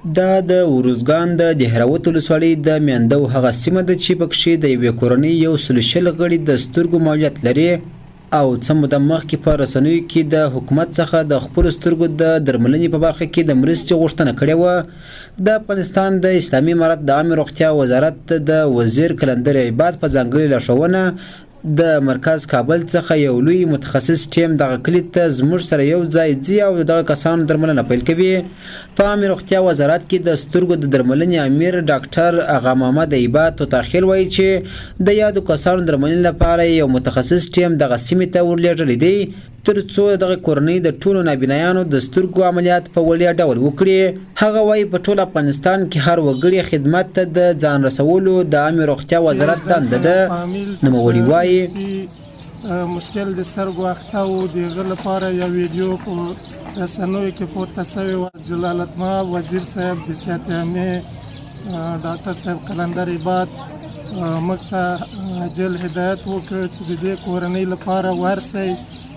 دا د ارزګان د دهراوت ولسوالۍ د میاندو هغه سیمه ده چې پکښې د یوې کورنۍ 100 غړي د سترګو معلولیت لري او څه موده مخکې په رسنیو کې د حکومت څخه د خپلو سترګو د درملنې په برخه کې د مرستې غوښتنه کړې وه. د افغانستان د اسلامي امارت د عامې روغتیا وزارت د وزیر کلندر عباد په ځانګړې لارښوونه د مرکز کابل څخه یو لوی متخصص ټیم دغه کلي ته زموږ سره یو ځای ځي او دغه کسانو درملنه پیل کوي. په عامې روغتیا وزارت کې د سترګو د درملنې امیر ډاکټر اغا محمد عباد توتاخیل وایي چې د یادو کسانو درملنې لپاره یو متخصص ټیم دغه سیمې ته ورلېږلی دی تر څو دغه کورنۍ د ټولو نابینایانو د سترګو عملیات په وړیا ډول وکړي. هغه وایي په ټول افغانستان کې هر وګړي خدمت ته د ځان رسولو د عامې روغتیا وزارت دنده ده. نوموړي وایي مشکل د سترګو اخته و د هغه لپاره یو ویډیو په رسنیو کې پورته شوی و. جلالت مآب وزیر صاحب د صحت عامې ډاکټر صاحب کلندر عباد موږ ته جل هدایت وکړ چې د دې کورنۍ لپاره ورسئ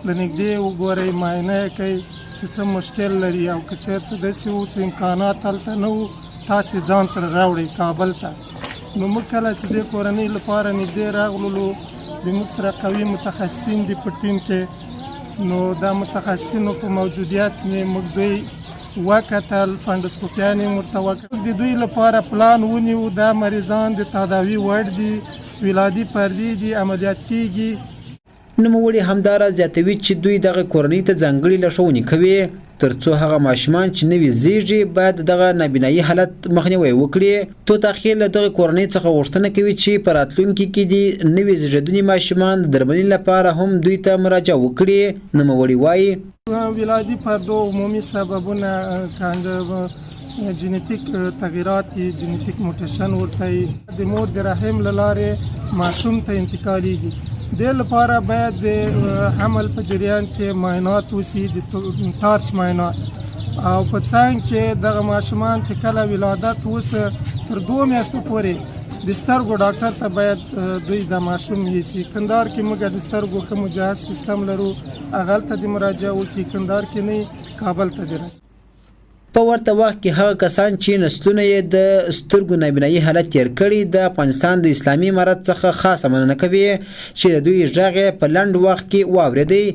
له نږدې وګورئ معاینه یې کوئ چې څه مشکل لري او که چېرته داسې و چې امکانات هلته نه وو تاسې ځان سره راوړئ کابل ته. نو موږ کله چې دې کورنۍ لپاره نږدې راغللو د موږ سره قوي متخصصین دي په ټیم کې. نو دا متخصصینو په موجودیت کې موږ دوی وکتل فنډسکوپیان یې ورته وکړل. د دوی لپاره پلان ونیو دا مریضان د تداوي وړ دي ولادي پردي دي عملیات کیږي. نوموړي همداراز زیاتوي چې دوی دغه کورنۍ ته ځانګړې لارښوونې کوي تر څو هغه ماشومان چې نوي زیږي باید دغه نابینایي حالت مخنیوی وکړي. توتاخیل له دغه کورنۍ څخه غوښتنه کوي چې په راتلونکي کې د نوي زیږېدونکي ماشومان د درملنې لپاره هم دوی ته مراجعه وکړي. نوموړي وایي ولادي پردو عمومي سببونه جینیتیک تغییرات جینیتیک موټیشن ورته د مور د رحم له لارې ماشوم ته انتقالیږي. دې لپاره باید د حمل په جریان کې معاینات وشي د ټارچ معاینات او په څنګ کې دغه ماشومان چې کله ولادت وسه تر 2 میاشتو پورې د سترګو ډاکټر ته باید دوی د ماشوم یوسي. کندهار کې موږ د سترګو ښه مجهز سیستم لرو هغلته د مراجعه وکړي. کندهار کې نه کابل ته د رسي. په ورته وخت کې هغه کسان چې نسلونه یې د سترګو نابینایي حالت تیر کړي د افغانستان د اسلامي امارت څخه خاصه مننه کوي چې د دوی غږ په لنډ وخت کې واورېدی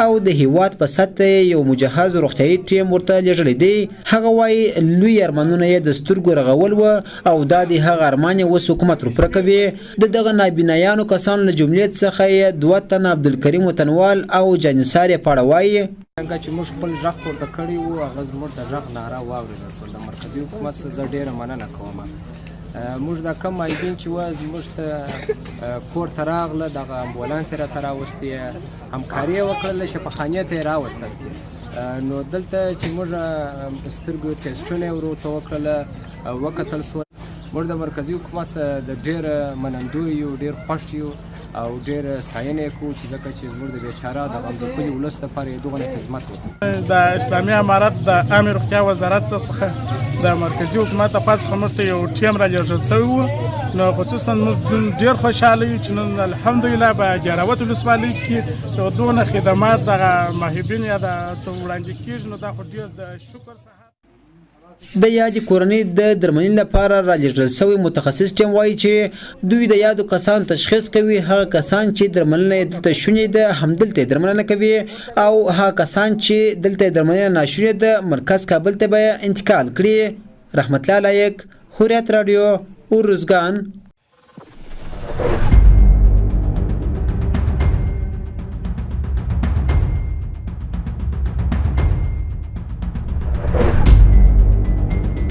او د هیواد په سطح یو مجهز روغتیايي ټیم ورته لیږلی دی. هغه وایي لوی ارمانونه یې د سترګو رغول و او دا د هغه ارمان یې اوس حکومت روپوره کوي. د دغه نابینایانو کسانو له جملې څخه یې 2 تنه عبدالکریم وطنوال او جانثار یې په اړه وایي څنګه چې موږ خپل غږ پورته کړی وو هغه زموږ د غږ ناره واورېدل شول. د مرکزي حکومت څخه زه ډېره مننه کوم. موږ دا کم معیدین چې وه زموږ ته کور ته راغله دغه امبولانس یې راته راوستې همکاري یې وکړله شفاخانې ته یې راوستل. نو دلته چې موږ سترګو ټسټونه یې ورته وکړله وکتل شول. موږ د مرکزي حکومت څخه د ډېره منندوی یو ډېر خوښ یو او ډېر ستاینه یې کوو چې ځکه چې زموږ د بیچاره د غمځپلي ولس لپاره یې دغه خدمت وکړو. د اسلامي امارت د عامې روغتیا وزارت څخه د مرکزي حکومت لخوا څخه موږ ته یو ټیم رالیږل شوی و. نو خصوصا موږ ډېر خوشحاله یو چې نن الحمدلله په دهراوت ولسوالۍ کې یو دونه خدمات دغه محبین یا وړاندې کېږي. نو دا خو ډېر د شکر څخه د یادې کورنۍ د درملنې لپاره رالیږل شوی متخصص ټیم وایي چې دوی د یادو کسانو تشخیص کوي. هغه کسان چې درملنه یې دلته شونې ده همدلته یې درملنه کوي او هغه کسان چې دلته یې درملنه ناشونې ده مرکز کابل ته به انتقال کړي. رحمت الله لایق، حریت رادیو، ارزګان.